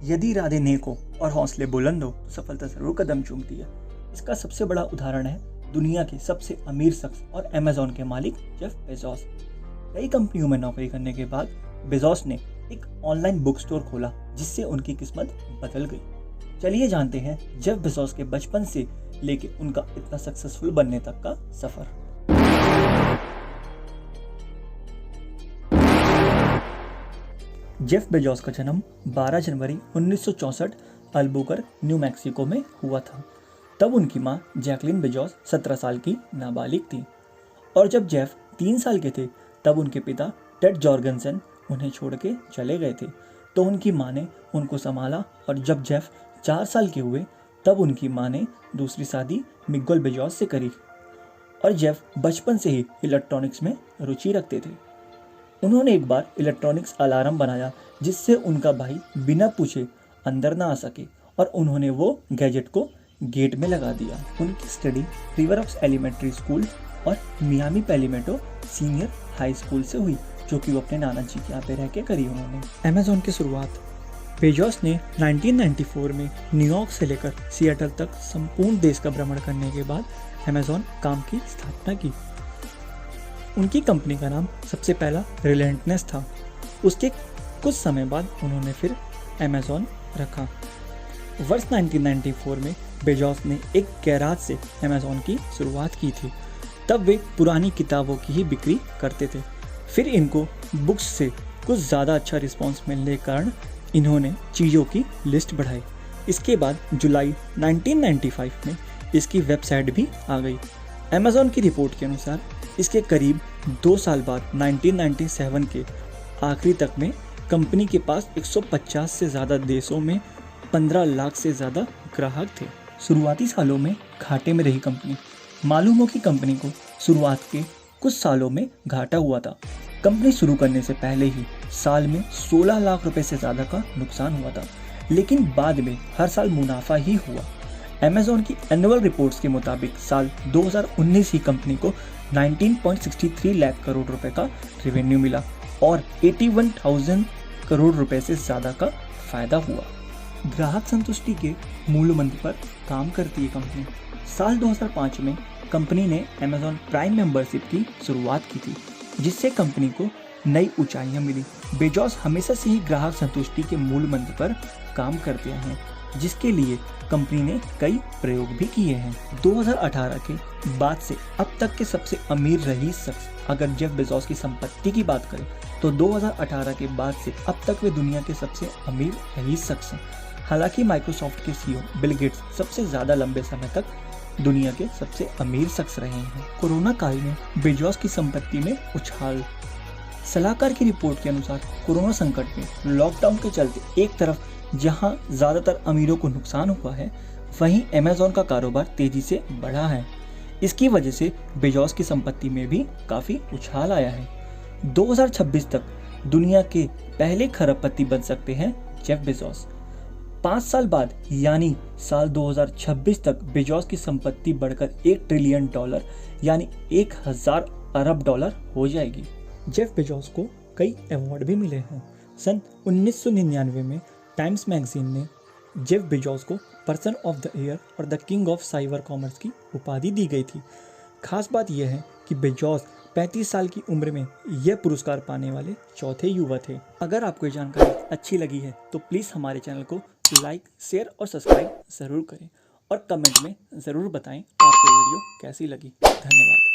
यदि इरादे नेक हो और हौसले बुलंद हो तो सफलता जरूर कदम चूमती है। इसका सबसे बड़ा उदाहरण है दुनिया के सबसे अमीर शख्स और अमेज़न के मालिक जेफ बेजोस। कई कंपनियों में नौकरी करने के बाद बेजोस ने एक ऑनलाइन बुक स्टोर खोला जिससे उनकी किस्मत बदल गई। चलिए जानते हैं जेफ बेजोस के बचपन से लेके उनका इतना सक्सेसफुल बनने तक का सफर। जेफ बेजोस का जन्म 12 जनवरी 1964 अल्बुकर्क, न्यू मैक्सिको में हुआ था। तब उनकी मां जैकलिन बेजोस 17 साल की नाबालिग थी और जब जेफ 3 साल के थे तब उनके पिता टेड जॉर्गनसन उन्हें छोड़ के चले गए थे। तो उनकी मां ने उनको संभाला और जब जेफ 4 साल के हुए तब उनकी मां ने दूसरी शादी मिगुएल बेजोस से करी और जेफ बचपन से ही इलेक्ट्रॉनिक्स में रुचि रखते थे। उन्होंने एक बार इलेक्ट्रॉनिक्स अलार्म बनाया जिससे उनका भाई बिना पूछे अंदर ना आ सके और उन्होंने वो गैजेट को गेट में लगा दिया। उनकी study River Oaks elementary school और Miami Palmetto Senior High School से हुई, जो कि वो अपने नाना जी के यहाँ पे रह के करी उन्होंने। अमेज़न की शुरुआत बेजोस ने 1994 में न्यूयॉर्क से लेकर सिएटल तक संपूर्ण देश का भ्रमण करने के बाद अमेज़न काम की स्थापना की। उनकी कंपनी का नाम सबसे पहला रिलेंटनेस था। उसके कुछ समय बाद उन्होंने फिर अमेज़न रखा। वर्ष 1994 में बेजोस ने एक गैराज से अमेज़न की शुरुआत की थी। तब वे पुरानी किताबों की ही बिक्री करते थे। फिर इनको बुक्स से कुछ ज़्यादा अच्छा रिस्पांस मिलने के कारण इन्होंने चीज़ों की लिस्ट बढ़ाई। इसके बाद जुलाई 1995 में इसकी वेबसाइट भी आ गई। अमेज़न की रिपोर्ट के अनुसार इसके करीब 2 साल बाद 1997 के आखिरी तक में कंपनी के पास 150 से ज़्यादा देशों में 15 लाख से ज़्यादा ग्राहक थे। शुरुआती सालों में घाटे में रही कंपनी। मालूम हो कि कंपनी को शुरुआत के कुछ सालों में घाटा हुआ था। कंपनी शुरू करने से पहले ही साल में 16 लाख रुपए से ज़्यादा का नुकसान हुआ था, लेकिन बाद में हर साल मुनाफा ही हुआ। अमेज़न की एनुअल रिपोर्ट्स के मुताबिक साल 2019 ही कंपनी को 19.63 लाख करोड़ रुपए का रेवेन्यू मिला और 81,000 करोड़ रुपए से ज़्यादा का फायदा हुआ। ग्राहक संतुष्टि के मूल मंत्र पर काम करती है कंपनी। साल 2005 में कंपनी ने अमेज़न प्राइम मेंबरशिप की शुरुआत की थी, जिससे कंपनी को नई ऊंचाइयां मिली। बेजोस हमेशा से ही ग्राहक संतुष्टि के मूल मंत्र पर काम करते हैं, जिसके लिए कंपनी ने कई प्रयोग भी किए हैं। 2018 के बाद से अब तक के सबसे अमीर रही शख्स, अगर जेफ बेजोस की संपत्ति की बात करें तो 2018 के बाद से अब तक वे दुनिया के सबसे अमीर रही शख्स हैं। हालांकि माइक्रोसॉफ्ट के सीईओ बिल गेट्स सबसे ज़्यादा लंबे समय तक दुनिया के सबसे अमीर शख्स रहे हैं। कोरोना काल में बेजोस की संपत्ति में उछाल। सलाहकार की रिपोर्ट के अनुसार कोरोना संकट में लॉकडाउन के चलते एक तरफ जहां ज़्यादातर अमीरों को नुकसान हुआ है, वहीं अमेज़न का कारोबार तेजी से बढ़ा है। इसकी वजह से बेजोस की संपत्ति में भी काफ़ी उछाल आया है। 2026 तक दुनिया के पहले खरबपति बन सकते हैं जेफ बेजोस। 5 साल बाद यानी साल 2026 तक बेजोस की संपत्ति बढ़कर $1 ट्रिलियन यानी 1000 अरब डॉलर हो जाएगी। जेफ बेजोस को कई अवार्ड भी मिले हैं। सन 1999 में टाइम्स मैगजीन ने जेफ बेजोस को पर्सन ऑफ द ईयर और the king of cyber commerce की उपाधि दी गई थी। खास बात यह है कि बेजोस 35 साल की उम्र में यह पुरस्कार पाने वाले चौथे युवा थे। अगर आपको ये जानकारी अच्छी लगी है तो प्लीज़ हमारे चैनल को लाइक, शेयर और सब्सक्राइब ज़रूर करें और कमेंट में ज़रूर बताएं आपको वीडियो कैसी लगी। धन्यवाद।